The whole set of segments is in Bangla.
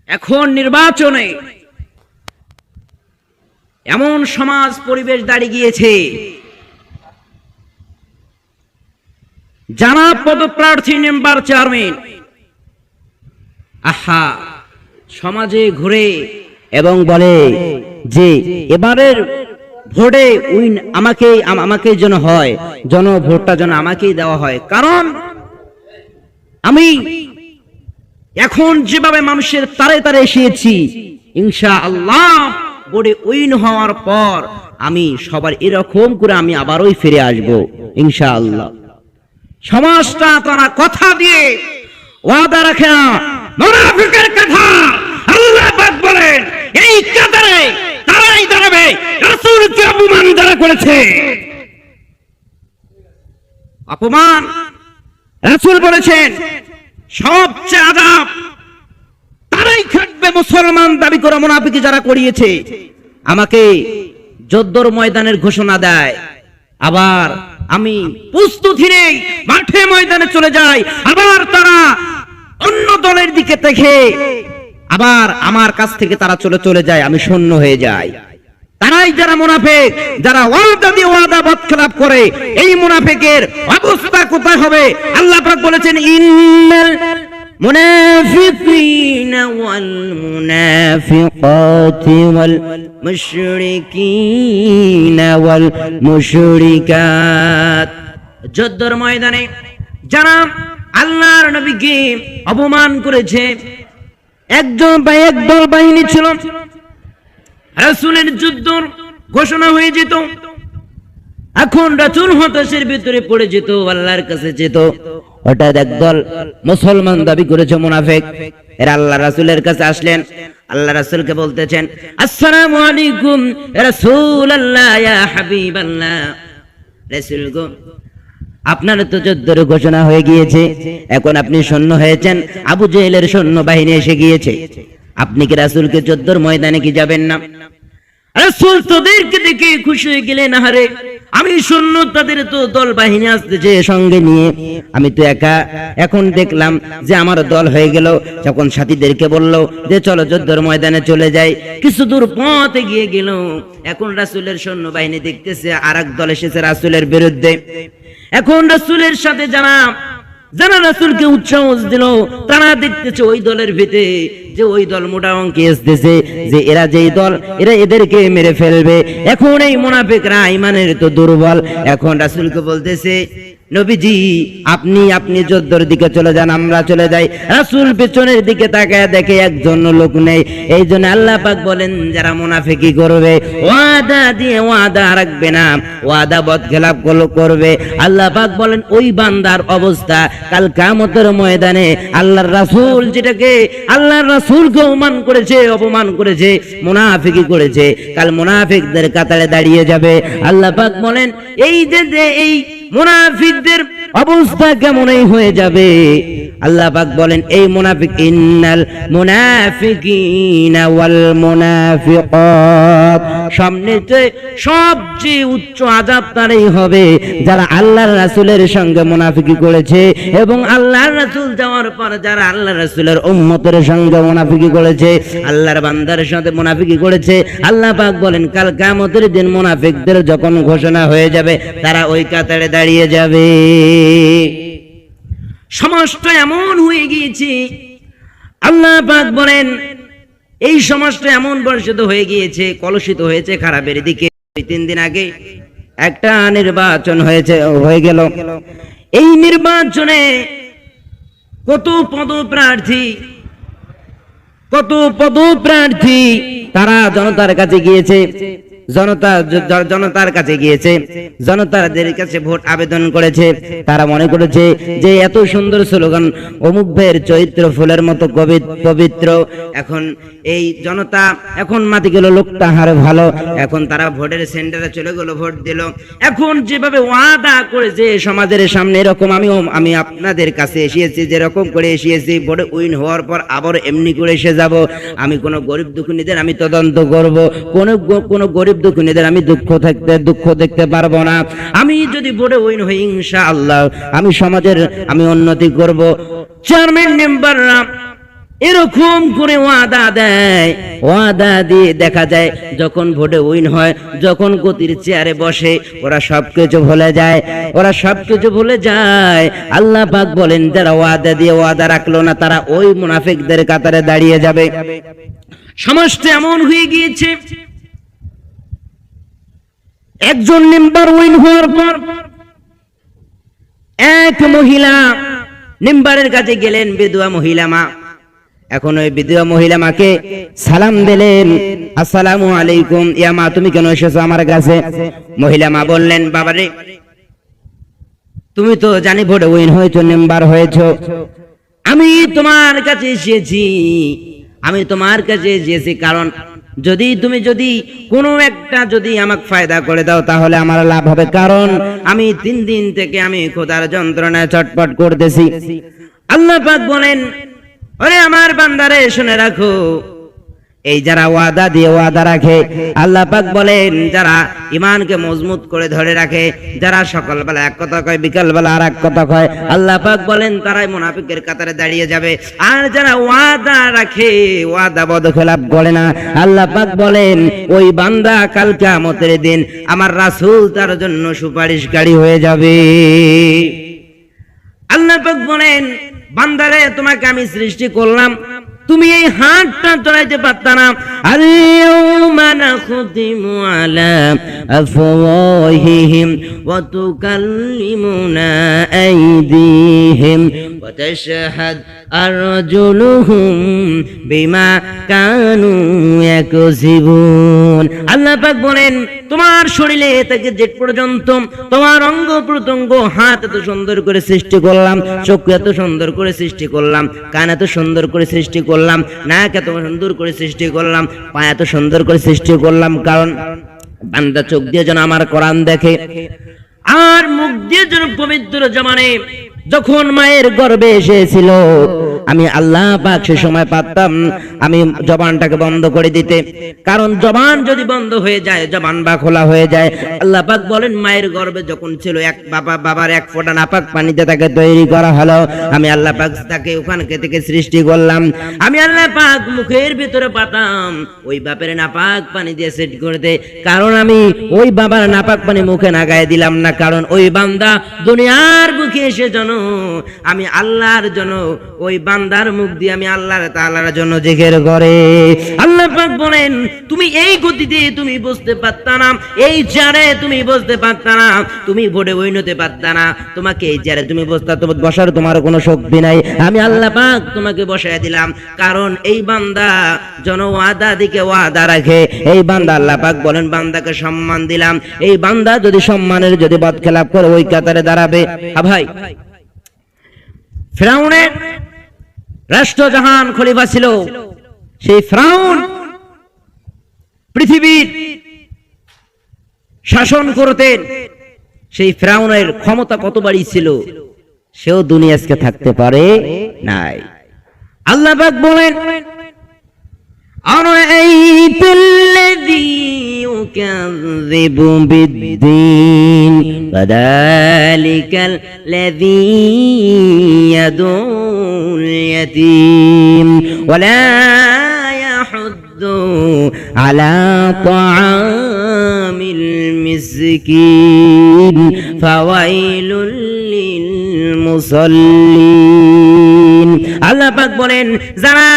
এখন নির্বাচনে এমন সমাজ পরিবেশ দাঁড়িয়ে গিয়েছে, যারা পদপ্রার্থী মেম্বার চেয়ারম্যান আহা সমাজে ঘুরে এবং বলে যে এবারের ভোটে উইন আমাকে যেন হয়, ভোটটা যেন আমাকেই দেওয়া হয়। কারণ আমি এখন যেভাবে মানুষের তারে তারে এসেছি, ইনশাআল্লাহ ভোটে উইন হওয়ার পর আমি সবার এরকম করে আমি আবারই ফিরে আসব ইনশাআল্লাহ। সমাজটা তারা কথা দিয়ে ওয়াদা রাখে না, মুনাফিকের কথা আল্লাহ পাক বলেন এই কাতারে তারাই দাঁড়াবে রাসূলকে অপমান যারা করেছে। অপমান রাসূল বলেছেন সবচেয়ে আযাব তারাই খাটবে, মুসলমান দাবি করে মুনাফিকি যারা করিয়েছে। আমাকে যুদ্ধের ময়দানের ঘোষণা দেয়, আবার আমি প্রস্তুতি নেই, মাঠে ময়দানে চলে যাই, আবার তারা অন্য দলের দিকে দেখে আবার আমার কাছ থেকে তারা চলে যায়, আমি শূন্য হয়ে যাই। তারাই যারা মুনাফিক, যারা ওয়াদা দিয়ে ওয়াদা বদখেলাপ করে। এই মুনাফিকের অবস্থা কোথায় হবে? আল্লাহ পাক বলেছেন ইন্নাল মুনাফিকিনা ওয়াল মুনাফিকাতি ওয়াল মুশরিকিনা ওয়াল মুশরিকাত। যুদ্ধের ময়দানে যারা আল্লাহর নবীকে অপমান করেছে, একদল বাহিনী ছিল, রাসূলের যুদ্ধ ঘোষণা হয়ে যেত, এখন রাসূল হতাশার ভিতরে পড়ে যেত, আল্লাহর কাছে যেত। হঠাৎ একদল মুসলমান দাবি করেছে মুনাফিক, এরা আল্লাহ রাসূলের কাছে আসলেন। আল্লাহ রাসূলকে বলতেছেন আসসালামু আলাইকুম ইয়া রাসূলুল্লাহ ইয়া হাবিবাল্লাহ। রাসূল গো, আপনার তো যুদ্ধের ঘোষণা হয়ে গিয়েছে, এখন আপনি সৈন্য হয়েছেন, আবু জেহেলের সৈন্য বাহিনী এসে গিয়েছে, আপনি কি রাসূলকে যুদ্ধের ময়দানে কি যাবেন না? রাসূল তাদেরকে দেখে খুশি হয়ে গেলেন, আরে আমি সৈন্য, তাদের তো দল বাহিনী আসতেছে সঙ্গে নিয়ে, আমি তো একা। এখন দেখলাম যে আমার দল হয়ে গেল, যখন সাথীদেরকে বলল যে চলো যুদ্ধের ময়দানে চলে যাই, কিছু দূর পথ এগিয়ে গেল, এখন রাসূলের সৈন্য বাহিনী দেখতেছে আরেক দল এসেছে রাসূলের বিরুদ্ধে। এখন রাসূলের সাথে যারা রাসূলকে উৎসাহ দিল, তারা দেখতেছে ওই দলের ভিতরে যে ওই দল মোটা অঙ্কে আসতেছে, যে এরা যেই দল, এরা এদেরকে মেরে ফেলবে। এখন এই মুনাফিকরা ঈমানের তো দুর্বল, এখন রাসূলকে বলতেছে নবীজি আপনি যুদ্ধের দিকে চলে যান, আমরা চলে যাই। রাসূল পেছনের দিকে তাকায় দেখে একজন লোক নেই। এই জন্য আল্লাহ পাক বলেন যারা মুনাফিকি করবে, ওয়াদা দিয়ে ওয়াদা রাখবে না, ওয়াদা বদখেলাপ করবে, আল্লাহ পাক বলেন ওই বান্দার অবস্থা কাল কিয়ামতের ময়দানে আল্লাহর রাসূল যেটাকে আল্লাহর রাসূলকে অপমান করেছে, মুনাফিকি করেছে, কাল মুনাফিকদের কাতারে দাঁড়িয়ে যাবে। আল্লাহ পাক বলেন এই যে এই মুনাফিকদের অবস্থা কেমনই হয়ে যাবে। আল্লাহ পাক বলেন এই মুনাফিক ইন্নাল মুনাফিকিনা ওয়াল মুনাফিকাত, সামনেতে সবচেয়ে উচ্চ আযাব তারই হবে যারা আল্লাহর রাসূলের সঙ্গে মুনাফিকি করেছে, এবং আল্লাহর রাসূল যাওয়ার পর যারা আল্লাহর রাসূলের উম্মতের সঙ্গে মুনাফিকি করেছে, আল্লাহর বান্দার সাথে মুনাফিকি করেছে। আল্লাহ পাক বলেন কাল কিয়ামতের দিন মুনাফিকদের যখন ঘোষণা হয়ে যাবে, তারা ওই কাতারে দাঁড়িয়ে যাবে। সমাজটা এমন হয়ে গিয়েছে, আল্লাহ পাক বলেন এই সমাজটা এমন বর্ষিত হয়ে গিয়েছে, কলুষিত হয়েছে খারাপের দিকে। 2-3 দিন আগে একটা নির্বাচন হয়ে গেল। এই নির্বাচনে কত পদপ্রার্থী তারা জনতার কাছে গিয়েছে, জনতার কাছে গিয়েছে, জনতাদের কাছে ভোট আবেদন করেছে। তারা মনে করেছে যে এত সুন্দর স্লোগান, অমুক ভাইয়ের চরিত্র ফুলের মতো পবিত্র। এখন এই জনতা এখন মাতি গেল, লোকটা হারে ভালো, এখন তারা ভোটের সেন্টারে চলে গেল, ভোট দিল। এখন যেভাবে ওয়াদা করেছে সমাজের সামনে, এরকম আমি আপনাদের কাছে এসেছি, যেরকম করে এসেছি, ভোটে উইন হওয়ার পর আবার এমনি করে এসে যাব। আমি কোনো গরিব দুঃখীদের আমি তদন্ত করব, কোনো গরিব দুঃখীদের আমি দুঃখ দেখতে পারবো না। আমি যদি ভোটে উইন হই ইনশাআল্লাহ আমি সমাজের উন্নতি করব। চেয়ারম্যান মেম্বাররা এরকম করে ওয়াদা দেয়, ওয়াদা দিয়ে দেখা যায় যখন ভোটে উইন হয়, যখন গতির চেয়ারে বসে, ওরা সবকিছু ভুলে যায়, ওরা সবকিছু ভুলে যায়। আল্লাহ পাক বলেন যারা ওয়াদা দিয়ে ওয়াদা রাখলো না তারা ওই মুনাফিকদের কাতারে দাঁড়িয়ে যাবে। সমাজটা এমন হয়ে গিয়েছে, একজন মেম্বার উইন হওয়ার পর এক মহিলা মেম্বারের কাছে গেলেন, বিধবা মহিলা মা। এখন ওই বিধবা মহিলা মাকে সালাম দিলেন, আসসালামু আলাইকুম, ইয়া মা তুমি কেন এসেছো আমার কাছে? মহিলা মা বললেন, বাবারে তুমি তো জানি ভোটে উইন হয়েছো, মেম্বার হয়েছো, আমি তোমার কাছে এসেছি, আমি তোমার কাছে এসেছি কারণ যদি কোনো একটা যদি আমাকে ফায়দা করে দাও তাহলে আমার লাভ হবে, কারণ আমি 3 দিন থেকে আমি খোদার যন্ত্রণায় চটপট করতেছি। আল্লাহ পাক বলেন, ওরে আমার বান্দারে শুনে রাখো, এই যারা ওয়াদা দিয়ে ওয়াদা রাখে, আল্লাহ পাক বলেন যারা ঈমানকে মজবুত করে ধরে রাখে, যারা সকালবেলা এক কথা কয় বিকালবেলা আর এক কথা কয়, আল্লাহ পাক বলেন তারাই মুনাফিকের কাতারে দাঁড়িয়ে যাবে। আর যারা ওয়াদা রাখে, ওয়াদা বদখেলাপ করে না, আল্লাহ পাক বলেন ওই বান্দা কাল কিয়ামতের দিন আমার রাসূল তার জন্য সুপারিশকারী হয়ে যাবে। আল্লাহ পাক বলেন, বান্দারে তোমাকে আমি সৃষ্টি করলাম, তুমি এই হাতটা চড়াইতে পারতা না। আল-ইয়াওমা নাখতিমু আলা আফওয়াহিহিম ওয়া তুকাল্লিমুনা আইদিহিম ওয়া তাশহাদ আরজুলুহুম বিমা কানু ইয়াকসিবুন। আল্লাহ পাক বলেন তোমার শরীরে থেকে যে পর্যন্ত তোমার অঙ্গ প্রত্যঙ্গ, হাত এত সুন্দর করে সৃষ্টি করলাম, চোখ এত সুন্দর করে সৃষ্টি করলাম, কান এত সুন্দর করে সৃষ্টি করলাম, নাক এত সুন্দর করে সৃষ্টি করলাম, পা এত সুন্দর করে সৃষ্টি করলাম, কারণ বান্দা চোখ দিয়ে যেন আমার কোরআন দেখে আর মুখ দিয়ে যেন পবিত্র জমানে। যখন মায়ের গর্ভে এসেছিল আমি আল্লাহ পাক সে সময় পারতাম আমি জবানটাকে বন্ধ করে দিতে, কারণ জবান যদি বন্ধ হয়ে যায়, জবান বা খোলা হয়ে যায়, আল্লাহ পাক বলেন মায়ের গর্ভে যখন ছিল এক বাবার এক ফোঁটা নাপাক পানিতে তাকে তৈরি করা হলো, আমি আল্লাহ পাক তাকে ওখানে থেকে সৃষ্টি করলাম, আমি আল্লাহ পাক মুখের ভিতরে পাঠাম ওই বাপের নাপাক পানি দিয়ে সেট করে দে, কারণ আমি ওই বাবার নাপাক পানি মুখে নাগায় দিলাম না, কারণ ওই বান্দা দুনিয়ার বুকে এসে যেন আমি আল্লাহর জন্য ওই বান্দার মুখ দিয়ে আমি আল্লাহর তাআলার জন্য জিকির করে। আল্লাহ পাক বলেন তুমি এই গতিতে তুমি বুঝতে পারতা না, এই চেয়ারে তুমি বুঝতে পারতা না, তুমি ভোটে বই নিতে পারতা না, তোমাকে এই চেয়ারে তুমি বসার তোমার কোনো শক্তি নাই, আমি আল্লাহ পাক তোমাকে বসায় দিলাম, কারণ এই বান্দা জন ওয়াদা দিকে ওয়াদা রাখে, এই বান্দা আল্লাহ পাক বলেন বান্দাকে সম্মান দিলাম, এই বান্দা যদি সম্মানের যদি বদখেলাপ করে ওই কাতারে দাঁড়াবে। ভাই ফিরাউনের রাষ্ট্রজাহান খলিফা ছিল, সেই ফিরাউন পৃথিবীর শাসন করতেন, সেই ফিরাউনের ক্ষমতা কত বাড়ি ছিল, সেও দুনিয়া আজকে থাকতে পারে নাই। আল্লাহ পাক বলেন أرأيت الذي يكذب بالدين فذلك الذي يدعو اليتيم ولا يحض على طعام المسكين فويل للمصلين। আল্লাহ পাক বলেন যারা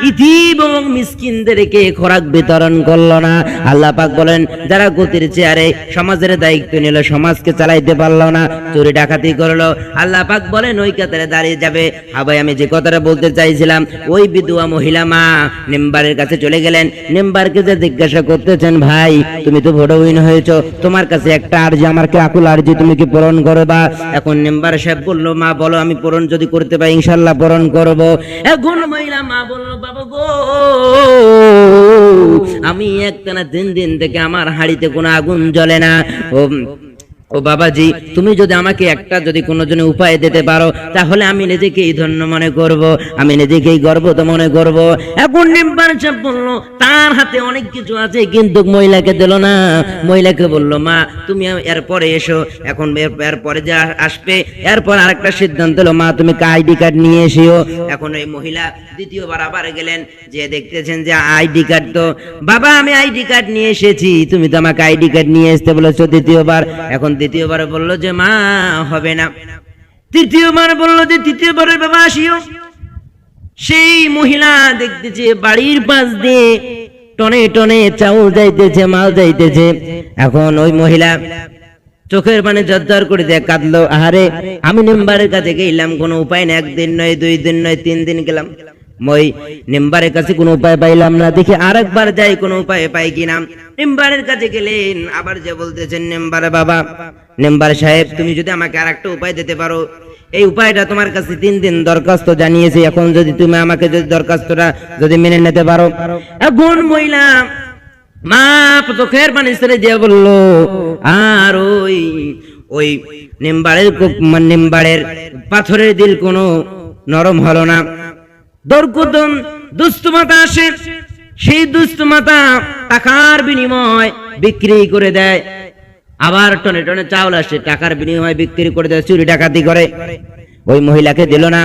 ইতিম এবং মিসকিনদেরকে খোরাক বিতরণ করলো না, আল্লাহ পাক বলেন যারা গতির চেয়ারে সমাজের দায়িত্ব নিল, সমাজকে চালাইতে পারলো না, চুরি ডাকাতি করলো, আল্লাহ পাক বলেন ওই কাতারে দাঁড়িয়ে যাবে। ভাই আমি যে কথাটা বলতে চাইছিলাম, ওই বিধবা মহিলা মা মেম্বারের কাছে চলে গেলেন, মেম্বারকে যে জিজ্ঞাসা করতেছেন ভাই তুমি তো ভোটে উইন হয়েছো, তোমার কাছে একটা আরজি, আমার কি আকুল আরজি, তুমি কি পূরণ করবা? এখন মেম্বার সাহেব বললো মা বলো আমি পূরণ যদি করতে পারি ইনশাআল্লাহ পূরণ করব। এখন মহিলা মা বললো বাবা গো আমি একটানা 3 দিন থেকে আমার হাড়িতে কোনো আগুন জ্বলে না, ও বাবাজি, তুমি যদি আমাকে একটা যদি কোনো জন্য উপায় দিতে পারো তাহলে আমি নিজেকেই ধন্য মনে করব, আমি নিজেকেই গর্বিত মনে করব। এখন নিম্বার সাহেব বললো তার হাতে অনেক কিছু আছে, কিন্তু মহিলাকে দিল না। মহিলাকে বলল মা তুমি এরপরে এসো। এখন এরপরে যে আসবে এরপর আরেকটা সিদ্ধান্ত হলো মা তুমি আইডি কার্ড নিয়ে এসিও। এখন এই মহিলা দ্বিতীয়বার আবার গেলেন, যে দেখতেছেন যে আইডি কার্ড তো বাবা আমি আইডি কার্ড নিয়ে এসেছি, তুমি তো আমাকে আইডি কার্ড নিয়ে আসতে বলেছো দ্বিতীয়বার। এখন দ্বিতীয়বার বললো যে মা হবে না। তৃতীয়বার বললো যে তৃতীয়বারের বাবা আসিও। সেই মহিলা দেখতেছে বাড়ির পাশ দিয়ে টনে টনে চাউল যাইতেছে, মাল যাইতেছে। এখন ওই মহিলা চোখের পানি জর্জর করে দিয়ে কাঁদলো, আরে আমি মেম্বারের কাছে গেলাম, কোনো উপায় নেই, একদিন নয়, 2 দিন নয়, 3 দিন গেলাম, মই মেম্বারের কাছে কোনো উপায় পাইলাম না, দেখি আরেকবার যাই কোনো উপায় পাই কিনা। মেম্বারের কাছে গেলেন, আবার যে বলতেছেন মেম্বার বাবা, মেম্বার সাহেব তুমি যদি আমাকে আরেকটা উপায় দিতে পারো, এই উপায়টা তোমার কাছে 3 দিন দরখাস্ত জানিয়েছি, এখন যদি তুমি আমাকে যদি দরখাস্তটা যদি মেনে নিতে পারো। এখন মহিলা মা চোখের পানি ছেড়ে দিয়ে বললো, আর ওই নিম্বারের পাথরের দিল কোনো নরম হলো না। দরকুদন দুষ্ট মাতা আসে, সেই দুষ্ট মাতা টাকার বিনিময় বিক্রি করে দেয়, আবার টনে টনে চাউল আসে, টাকার বিনিময় বিক্রি করে দেয়, চুরি ডাকাতি করে। ওই মহিলাকে দিল না।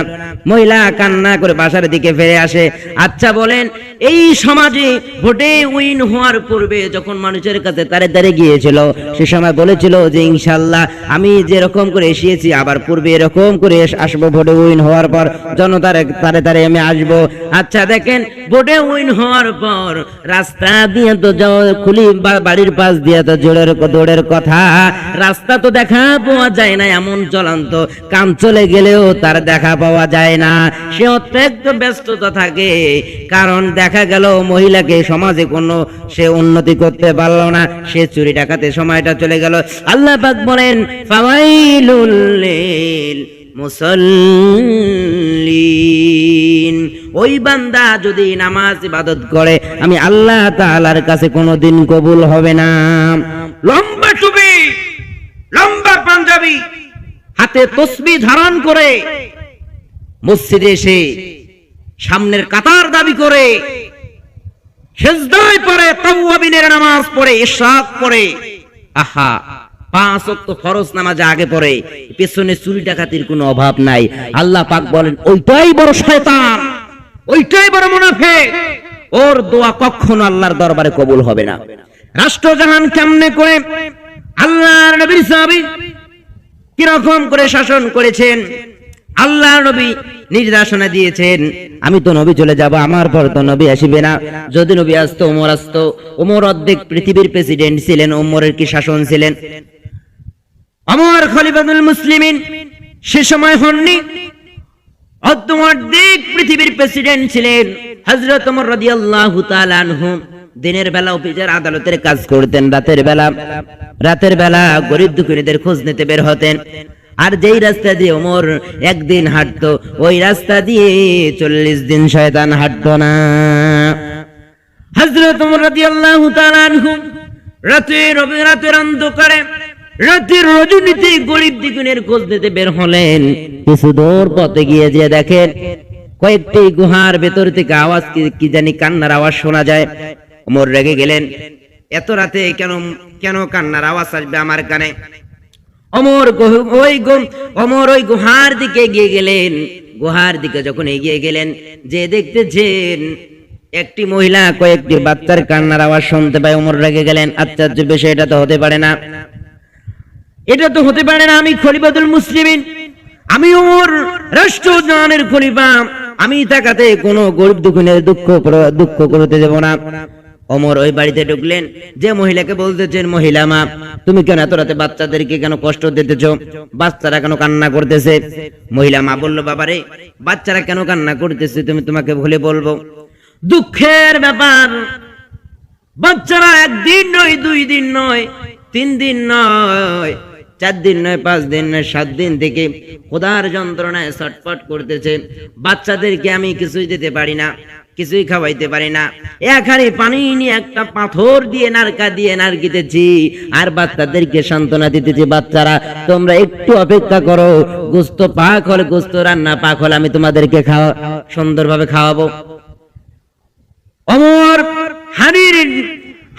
মহিলা কান্না করে বাসার দিকে ফিরে আসে। আচ্ছা বলেন, এই সমাজে ভোটে উইন হওয়ার পূর্বে যখন মানুষের কাছে তারে তারে গিয়েছিল, সে সময় বলেছিল যে ইনশাআল্লাহ আমি যেরকম করে এসেছি আবার পূর্বে এরকম করে আসবো, ভোটে উইন হওয়ার পর জনতার তারে তারে আমি আসবো। আচ্ছা দেখেন, ভোটে উইন হওয়ার পর রাস্তা দিয়ে তো খুলি বাড়ির পাশ দিয়ে তো দৌড়ের কথা, রাস্তা তো দেখা পাওয়া যায় না, এমন চলন্ত কাম চলে গেলেও তার দেখা পাওয়া যায় না, সে অত্যন্ত ব্যস্ততা থাকে। কারণ দেখা গেল মহিলাকে সমাজে কোনো সে উন্নতি করতে পারলো না, সে চুরি ডাকাতে সময়টা চলে গেল। আল্লাহ পাক বলেন ফাওয়াইলুল লিল মুসাল্লিন, ওই বান্দা যদি নামাজ ইবাদত করে আমি আল্লাহ তাআলার কাছে কোনোদিন কবুল হবে না। লম্বা টুপি, লম্বা পাঞ্জাবি, হাতে তসবিহ ধারণ করে মসজিদে এসে সামনের কাতার দাবি করে সিজদায় পড়ে, তাওয়াবিনের নামাজ পড়ে, ইশরাক পড়ে, আহা 5 ওয়াক্ত ফরজ নামাজ আগে পড়ে, পেছনে চুরি ডাকাতির কোনো অভাব নাই। আল্লাহ পাক বলেন ওইটাই বড় শয়তান, ওইটাই বড় মুনাফিক, ওর দোয়া কখনো আল্লাহর দরবারে কবুল হবে না। রাষ্ট্রজাহান কেমনে করে আল্লাহর নবীর সাহাবী কিরকম করে শাসন করেছেন, আল্লাহর নবী নির্দেশনা দিয়েছেন আমি তো নবী চলে যাব, আমার পর তো নবী আসবে না। যদি নবী আসতো ওমর আসতো। ওমর অর্ধেক পৃথিবীর প্রেসিডেন্ট ছিলেন, ওমরের কি শাসন ছিলেন? ওমর খলিফাতুল মুসলিমিন সে সময় হননি, অর্ধেক পৃথিবীর প্রেসিডেন্ট ছিলেন হযরত ওমর রাদিয়াল্লাহু তাআলা আনহু। দিনের বেলা অফিসের আদালতের কাজ করতেন, রাতের বেলা গরিব দুঃখীদের খোঁজ নিতে বের হতেন। আর যেই রাস্তা দিয়ে ওমর একদিন হাঁটতো, ওই রাস্তা দিয়ে 40 দিন শয়তান হাঁটতো না। হযরত ওমর রাদিয়াল্লাহু তাআলা আনহু রাতের অন্ধকারে, রাতের রজনীতে গরিব দুঃখীদের খোঁজ নিতে বের হলেন। কিছু দূর পথে গিয়ে যে দেখেন কয়েকটি গুহার ভেতর থেকে আওয়াজ, কি জানি কান্নার আওয়াজ শোনা যায়। ওমর রেগে গেলেন, এত রাতে কেন কান্নার আওয়াজ আসবে আমার কানে? ওমর ওই গুহার দিকে এগিয়ে গেলেন। গুহার দিকে যখন এগিয়ে গেলেন, যে দেখতেছেন একটি মহিলা কয়েকটি বাচ্চার কান্নার আওয়াজ শুনতে পায়। ওমর রেগে গেলেন, আশ্চর্য বিষয়, এটা তো হতে পারে না, এটা তো হতে পারে না, আমি খলিফাতুল মুসলিমিন, আমি ওমর রাষ্ট্রজাহানের খলিফা, আমি তাকাতে কোনো গরিব দুঃখীদের দুঃখ করতে দেব না। ওমর ওই বাড়িতে ঢুকলেন, যে মহিলাকে বলতেছেন মহিলা মা তুমি কেন এত রাতে বাচ্চাদেরকে কেন কষ্ট দিতেছো, বাচ্চারা কেন কান্না করতেছে? মহিলা মা বলল বাবারে বাচ্চারা কেন কান্না করতেছে তোমাকে ভুলে বলবো, দুঃখের ব্যাপার, বাচ্চারা 1 দিন নয়, 2 দিন নয়, 3 দিন নয়, 4 দিন নয়, 5 দিন নয়, 7 দিন থেকে খোদার যন্ত্রণায় ছটফট করতেছে। বাচ্চাদেরকে আমি কিছুই দিতে পারি না, কিছুই খাওয়াইতে পারি না। এক হাঁড়ি পানি নিয়ে একটা পাথর দিয়ে নারকা দিয়ে নারকিতেছি আর বাচ্চাদেরকে সান্ত্বনা দিতেছি, বাচ্চারা তোমরা একটু অপেক্ষা করো, গোস্ত পাক হলে, গোস্ত রান্না পাক হলে আমি তোমাদেরকে সুন্দরভাবে খাওয়াবো। ওমর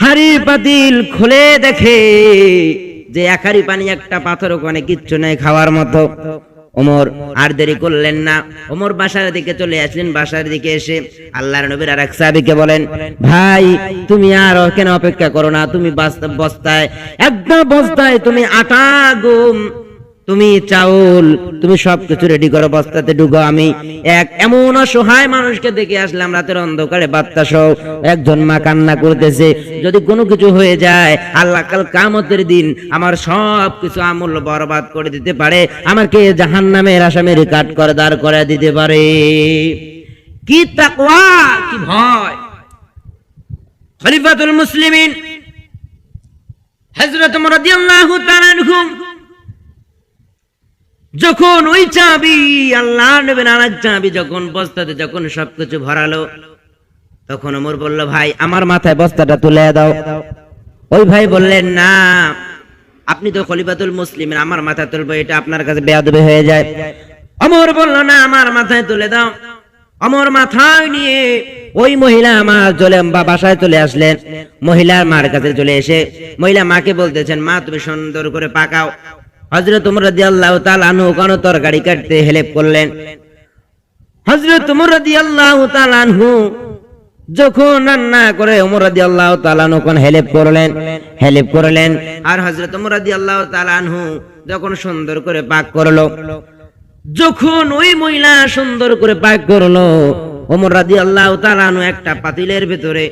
হাড়ির পাতিল খুলে দেখে যে এক হাঁড়ি পানি, একটা পাথর, ওখানে কিচ্ছু নেই খাওয়ার মতো। ওমর আর দেরি করলেন না, ওমর বাসার দিকে চলে আসলেন। বাসার দিকে এসে আল্লাহর নবীর আর এক সাহাবীকে বলেন, ভাই তুমি আর কেন অপেক্ষা করো না, তুমি বস্তায়, একটা বস্তায় তুমি আটা, গম, তুমি চাউল, তুমি সবকিছু রেডি করো, বস্তাতে ঢুকো। আমি এমন অসহায় মানুষকে দেখে আসলাম, রাতের অন্ধকারে বাচ্চা সহ একজন মা কান্না করতেছে, যদি কোনো কিছু হয়ে যায় আল্লাহ কাল কিয়ামতের দিন আমার সব কিছু আমল বরবাদ করে দিতে পারে, আমাকে জাহান্নামের আসামির কাঠ করে দাঁড় করে দিতে পারে। কি তাকওয়া, কি ভয়! খলিফাতুল মুসলিমিন হযরত ওমর রাদিয়াল্লাহু তাআলা আনহু যখন ওই চাবি, আল্লাহর নবীর আরেক চাবি যখন বস্তাতে যখন সবকিছু ভরালো, তখন ওমর বলল, ভাই আমার মাথায় বস্তাটা তুলে দাও। ওই ভাই বললেন, না আপনি তো খলিফাতুল মুসলিমিন, আমার মাথায় তুলবো এটা আপনার কাছে বেয়াদবি হয়ে যায়। ওমর বলল, না আমার মাথায় তুলে দাও। ওমর মাথায় নিয়ে ওই মহিলা আমার বাসায় চলে আসলেন। মহিলার মার কাছে চলে এসে মহিলা মাকে বলতেছেন, মা তুমি সুন্দর করে পাকাও। হযরত ওমর রাদিয়াল্লাহু তাআলা আনহু কোন তরকারি কাটতে হেল্প করলেন। হযরত ওমর রাদিয়াল্লাহু তাআলা আনহু যখন রান্না করে, ওমর রাদিয়াল্লাহু তাআলা আনহু কোন হেল্প করলেন। আর হযরত ওমর রাদিয়াল্লাহু তাআলা আনহু যখন সুন্দর করে পাক করলো, যখন ওই মহিলা সুন্দর করে পাক করলো, ওমর রাদিয়াল্লাহু তাআলা আনহু একটা পাতিলের ভিতরে